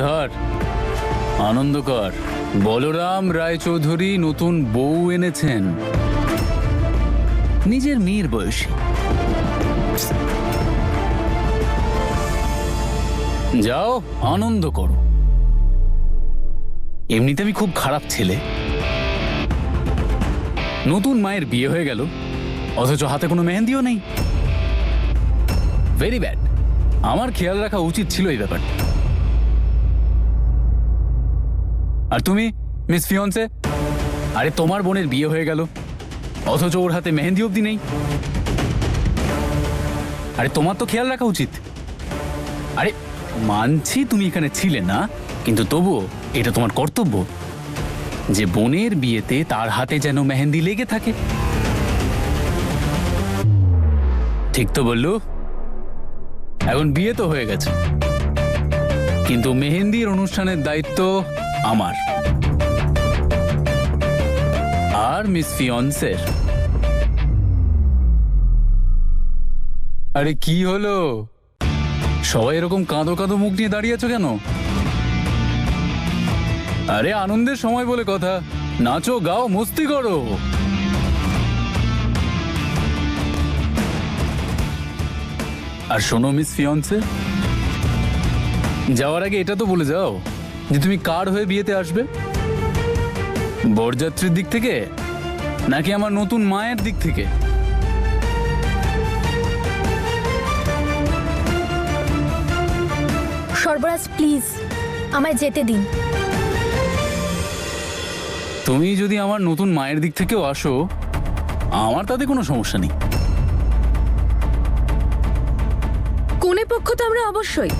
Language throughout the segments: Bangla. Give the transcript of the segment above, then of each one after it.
ধর, আনন্দ কর। বলরাম রায়চৌধুরী নতুন বউ এনেছেন, নিজের মেয়ের বয়সী। যাও, আনন্দ করো। এমনিতে আমি খুব খারাপ ছেলে, নতুন মায়ের বিয়ে হয়ে গেল অথচ হাতে কোনো মেহেন্দিও নেই। Very bad. আমার খেয়াল রাখা উচিত ছিল এই ব্যাপারটা। আর তুমি মিস ফিয়ন্সে, আরে তোমার বোনের বিয়ে হয়ে গেল অথচ ওর হাতে মেহেন্দি অবধি নেই। আরে তোমার তো খেয়াল রাখা উচিত। আরে মানছি তুমি এখানে ছিলে না, কিন্তু তবুও এটা তোমার কর্তব্য যে বোনের বিয়েতে তার হাতে যেন মেহেন্দি লেগে থাকে। ঠিক তো বললো? এখন বিয়ে তো হয়ে গেছে, কিন্তু মেহেন্দির অনুষ্ঠানের দায়িত্ব আমার আর মিস ফিয়ন্সের। আরে কি হলো, সবাই এরকম কাঁদো কাঁদো মুখ নিয়ে দাঁড়িয়ে আছো কেন? আরে আনন্দের সময় বলে কথা, নাচো গাও মস্তি করো। আর শোনো মিস ফিয়ন্সে, যাওয়ার আগে এটা তো বলে যাও যে তুমি কার হয়ে বিয়েতে আসবে, বরযাত্রীর দিক থেকে নাকি আমার নতুন মায়ের দিক থেকে? সর্বরাজ প্লিজ আমায় যেতে দিন। তুমি যদি আমার নতুন মায়ের দিক থেকেও আসো, আমার তাতে কোনো সমস্যা নেই। কোনে পক্ষ তো আমরা অবশ্যই।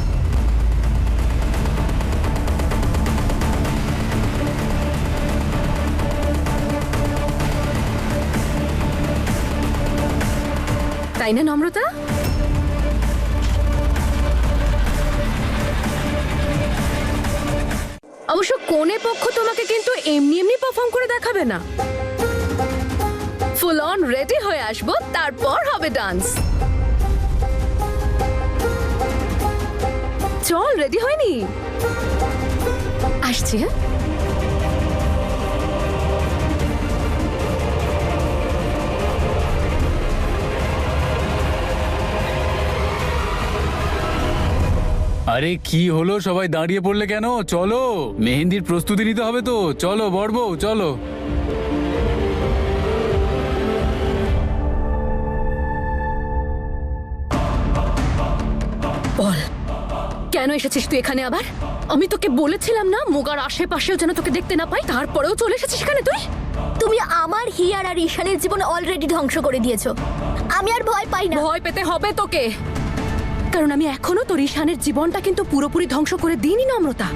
তাই না নম্রতা? অবশ্য কোনে পক্ষ তোমাকে কিন্তু এমনি এমনি পারফর্ম করে দেখাবে না, ফুল অন রেডি হয়ে আসবো, তারপর হবে ডান্স। চল, রেডি হয়নি? আসছি। হ্যাঁ, আরে কি হলো, সবাই দাঁড়িয়ে পড়লে কেন? চলো, মেহেন্দির প্রস্তুতি নিতে হবে তো। চলো বড় বউ, চলো। বল কেন এসেছিস তুই এখানে আবার? আমি তোকে বলেছিলাম না মুগার আশেপাশেও যেন তোকে দেখতে না পাই, তারপরেও চলে এসেছিস এখানে তুই। তুমি আমার হিয়ার আর ঈশানের জীবন অলরেডি ধ্বংস করে দিয়েছো। আমি আর ভয় পাই না। ভয় পেতে হবে তোকে, কারণ আমি এখনো তোর ঈশানের জীবনটা কিন্তু পুরোপুরি ধ্বংস করে দিইনি নম্রতা।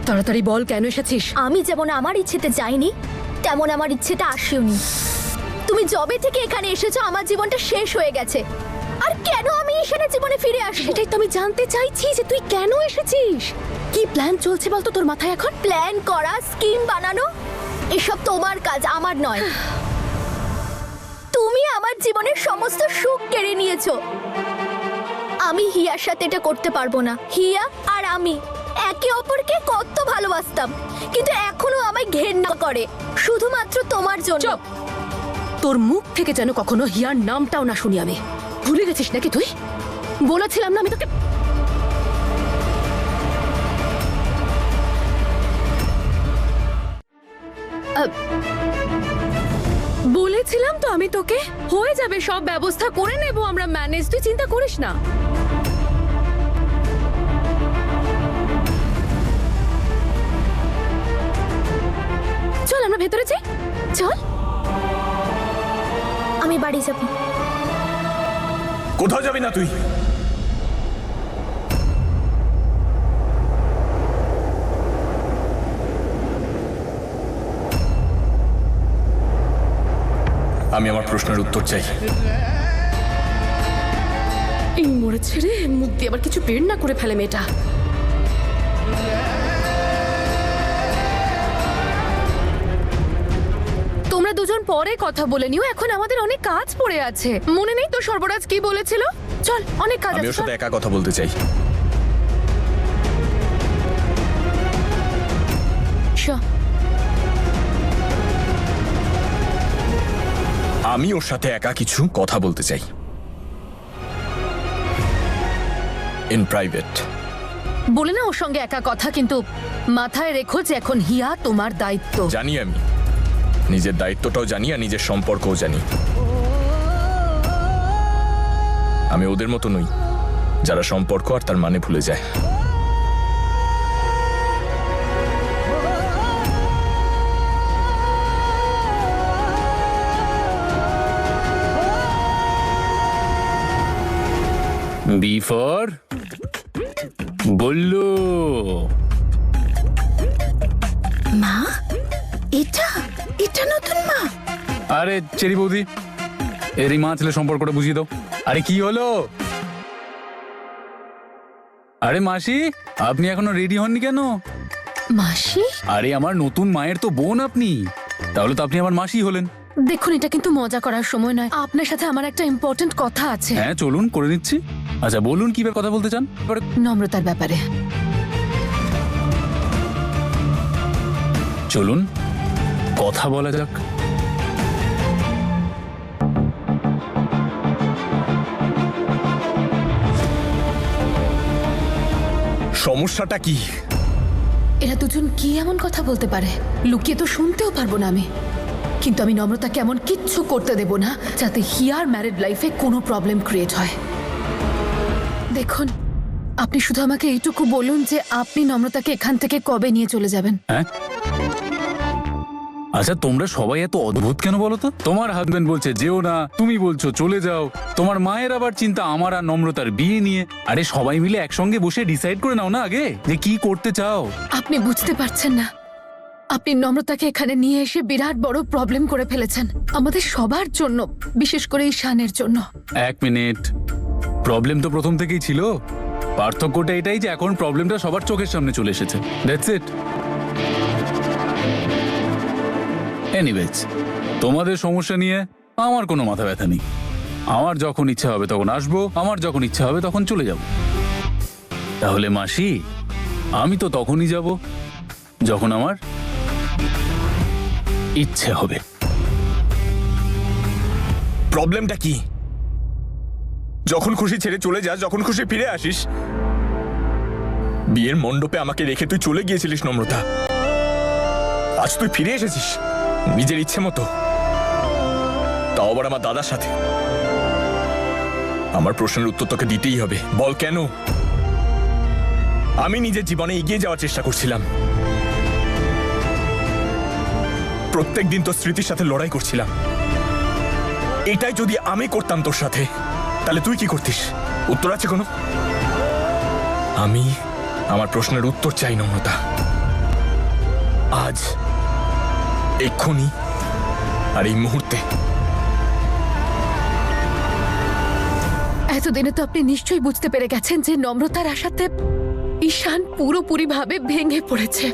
তাড়াতাড়ি বল কেন এসেছিস? আমি যেমন আমার ইচ্ছেতে যাইনি, তেমন আমার ইচ্ছেতে আসিওনি। তুমি যবে থেকে এখানে এসেছো আমার জীবনটা শেষ হয়ে গেছে। আর কেন আমি ঈশানের জীবনে ফিরে আসবো? সেটাই তো আমি জানতে চাইছি যে তুই কেন এসেছিস। কি প্ল্যান চলছে বলতো তোর মাথায় এখন? প্ল্যান করা, স্কিম বানানো, এসব তোমার কাজ, আমার নয়। তুমি আমার জীবনের সমস্ত সুখ কেড়ে নিয়েছো। আমি হিয়ার সাথে এটা করতে পারবো না। হিয়া আর আমি একে অপরকে কত ভালোবাসতাম, কিন্তু এখনো আমায় ঘেন্না করে শুধুমাত্র তোমার জন্য। চুপ! তোর মুখ থেকে যেন কখনো হিয়ার নামটাও না শুনি আমি। ভুলে গেছিস নাকি তুই? বলেছিলাম না আমি তোকে। বলেছিলাম তো আমি তোকে, হয়ে যাবে, সব ব্যবস্থা করে নেব আমরা, ম্যানেজ, তুই চিন্তা করিস না। চল আমরা ভেতরে যাই, চল। আমি বাড়ি যাব। কোথাও যাবি না তুই। আমি আমার প্রশ্নের উত্তর চাই। এই মরেছে রে, মুখ দিয়ে আবার কিছু বের না করে ফেলে মেয়েটা। তোমরা দুজন পরে কথা বলে নিও, এখন আমাদের অনেক কাজ পড়ে আছে। মনে নেই তো সর্বরাজ কি বলেছিল? চল, অনেক কাজ আমি আছে। ওর সাথে একা কথা বলতে চাই। আমি ওর সাথে একা কিছু কথা বলতে চাই, ইন প্রাইভেট। বলে না ওর সঙ্গে একা কথা, কিন্তু মাথায় রেখো যে এখন হিয়া তোমার দায়িত্ব। জানি আমি নিজের দায়িত্বটাও জানি আর নিজের সম্পর্কও জানি। আমি ওদের মতো নই যারা সম্পর্ক আর তার মানে ভুলে যায়। বি ফর বললো। মা, এটা এটা নতুন মা। আরে চেরি বৌদি, এরই মা ছেলে সম্পর্কটা বুঝিয়ে দাও। আরে কি হলো? আরে মাসি, আপনি এখনো রেডি হননি কেন? মাসি? আরে আমার নতুন মায়ের তো বোন আপনি, তাহলে তো আপনি আমার মাসি হলেন। দেখুন, এটা কিন্তু মজা করার সময় নয়। আপনার সাথে আমার একটা ইম্পর্টেন্ট কথা আছে। হ্যাঁ চলুন, করে নিচ্ছি। আচ্ছা বলুন, কি ব্যাপারে কথা বলতে চান? নম্রতার ব্যাপারে। চলুন কথা বলা যাক। সমস্যাটা কি? এরা দুজন কি এমন কথা বলতে পারে? লুকিয়ে তো শুনতেও পারবো না আমি, কিন্তু আমি নম্রতাকে এমন কিচ্ছু করতে দেব না যাতে হিয়ার ম্যারিড লাইফে কোনো প্রবলেম ক্রিয়েট হয়। দেখুন, আপনি শুধু আমাকে এইটুকু বলুন যে আপনি নম্রতাকে এখান থেকে কবে নিয়ে চলে যাবেন। হ্যাঁ আচ্ছা, তোমরা সবাই এত অদ্ভুত কেন বলো তো? তোমার হাজবেন্ড বলছে যেও না, তুমি বলছো চলে যাও। তোমার মায়ের আবার চিন্তা আমার আর নম্রতার বিয়ে নিয়ে। আরে সবাই মিলে একসঙ্গে বসে ডিসাইড করে নাও না আগে যে কি করতে চাও। আপনি বুঝতে পারছেন না, আপনি নম্রতাকে এখানে নিয়ে এসে বিরাট বড় প্রবলেম করে ফেলেছেন আমাদের সবার জন্য, বিশেষ করে ঈশানের জন্য। এক মিনিট, প্রবলেম তো প্রথম থেকেই ছিল। পার্থক্যটা এটাই যে এখন প্রবলেমটা সবার চোখের সামনে চলে এসেছে। That's it. এনিওয়েজ, তোমাদের সমস্যা নিয়ে আমার কোনো মাথা ব্যথা নেই। আমার যখন ইচ্ছা হবে তখন আসবো, আমার যখন ইচ্ছা হবে তখন চলে যাব। তাহলে মাসি, আমি তো তখনই যাব যখন আমার ইচ্ছে হবে। প্রবলেমটা কি? যখন খুশি ছেড়ে চলে যাস, যখন খুশি ফিরে আসিস। বিয়ের মণ্ডপে আমাকে রেখে তুই চলে গিয়েছিলিস নম্রতা, আজ তুই ফিরে এসেছিস নিজের ইচ্ছে মতো, তাও আবার আমার দাদার সাথে। আমার প্রশ্নের উত্তর তোকে দিতেই হবে। বল কেন? আমি নিজের জীবনে এগিয়ে যাওয়ার চেষ্টা করছিলাম, প্রত্যেক দিন তোর স্মৃতির সাথে লড়াই করছিলাম। এটাই যদি আমি করতাম তোর সাথে, তাহলে তুই কি করতিস? উত্তর আছে কোনো? আমি আমার প্রশ্নের উত্তর চাই নম্রতা, আজ, এক্ষুনি, আর এই মুহূর্তে। এতদিনে তো আপনি নিশ্চয়ই বুঝতে পেরে গেছেন যে নম্রতার আশাতে ঈশান পুরোপুরি ভাবে ভেঙে পড়েছে।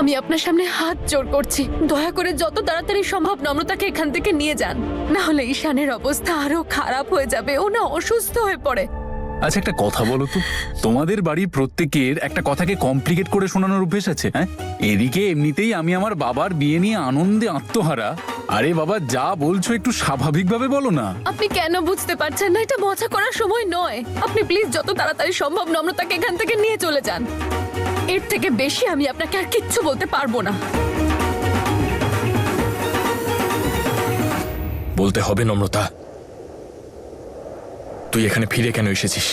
আমি আপনার সামনে হাত জোড় করছি, দয়া করে যত তাড়াতাড়ি সম্ভব নম্রতাকে এখান থেকে নিয়ে যান, না হলে ঈশানের অবস্থা আরো খারাপ হয়ে যাবে। ও না অসুস্থ হয়ে পড়ে। আচ্ছা একটা কথা বলো তো, তোমাদের বাড়ির প্রত্যেকের একটা কথাকে কমপ্লিকেট করে শোনানোর অভ্যেস আছে। হ্যাঁ, এদিকে এমনিতেই আমি আমার বাবার বিয়ে নিয়ে আনন্দে আত্মহারা। আরে বাবা, যা বলছো একটু স্বাভাবিকভাবে বলো না। আপনি কেন বুঝতে পারছেন না? এটা মজা করার সময় নয়। আপনি প্লিজ যত তাড়াতাড়ি সম্ভব নম্রতাকে এখান থেকে নিয়ে চলে যান। এর থেকে বেশি আমি আপনাকে আর কিচ্ছু বলতে পারবো না। বলতে হবে নম্রতা, তুই এখানে ফিরে কেন এসেছিস?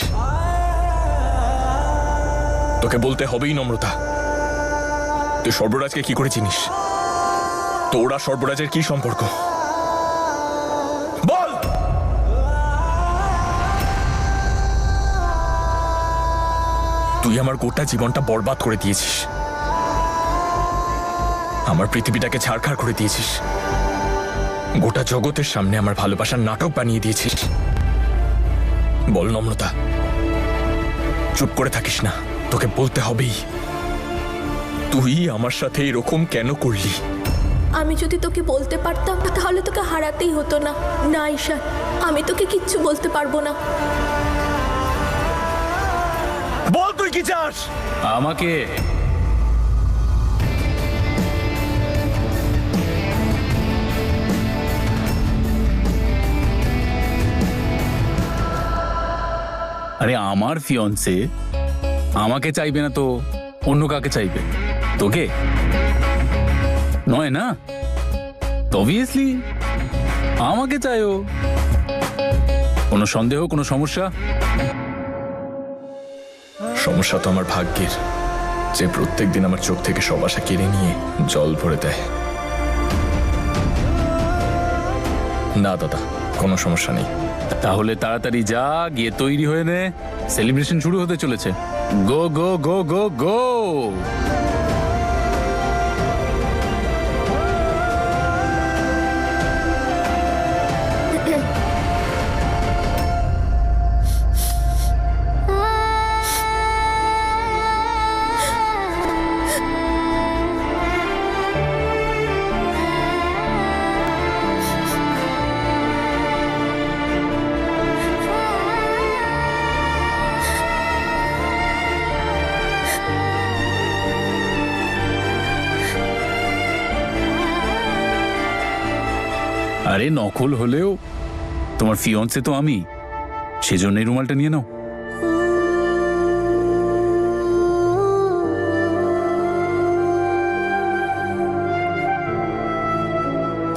তোকে বলতে হবেই নম্রতা, তুই সর্বরাজকে কি করে চিনিস? তোর আর সর্বরাজের কি সম্পর্ক? বল। তুই আমার গোটা জীবনটা বরবাদ করে দিয়েছিস, আমার পৃথিবীটাকে ছাড়খাড় করে দিয়েছিস, গোটা জগতের সামনে আমার ভালোবাসার নাটক বানিয়ে দিয়েছিস। বল নম্রতা, চুপ করে থাকিস না, তোকে বলতে হবেই, তুই আমার সাথে এরকম কেন করলি? আমি যদি তোকে বলতে পারতাম তাহলে তোকে হারাতেই হতো না। না ঈশান, আমি তোকে কিচ্ছু বলতে পারবো না। বল তুই কি চাস? আরে আমার ফিয়ন্সে আমাকে চাইবে না তো অন্য কাকে চাইবে? তোকে নয় না? অবভিয়াসলি আমাকে চাইও। কোনো সন্দেহ, কোনো সমস্যা? সমস্যা তো আমার ভাগ্যের, যে প্রত্যেকদিন আমার চোখ থেকে সব আশা কেড়ে নিয়ে জল ভরে দেয়। না দাদা, কোনো সমস্যা নেই। তাহলে তাড়াতাড়ি যা, গিয়ে তৈরি হয়ে নে, সেলিব্রেশন শুরু হতে চলেছে। গো গো গো গো গো। আরে নকল হলেও তোমার ফিয়ন্সে তো আমি, সেজন্যই রুমালটা নিয়ে নাও।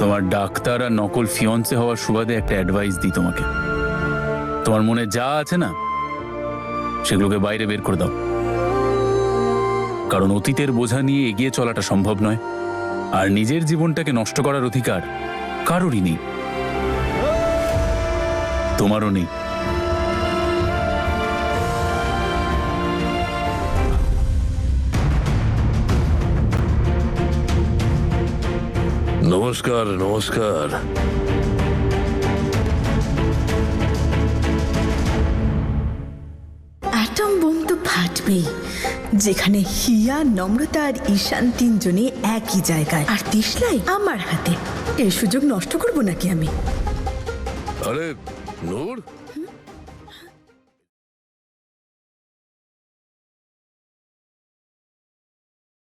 তোমার ডাক্তার আর নকল ফিয়ন্সে হওয়ার সুবাদে একটা অ্যাডভাইস দিই তোমাকে। তোমার মনে যা আছে না, সেগুলোকে বাইরে বের করে দাও। কারণ অতীতের বোঝা নিয়ে এগিয়ে চলাটা সম্ভব নয়, আর নিজের জীবনটাকে নষ্ট করার অধিকার কারোরই নেই, তোমারও নেই। নমস্কার, নমস্কার। অ্যাটম বোম তো ফাটবেই, যেখানে হিয়া, নম্রতা আর ঈশান তিনজনে একই জায়গায়, আর দিশলাই আমার হাতে। এই সুযোগ নষ্ট করব নাকি আমি? আরে নূর,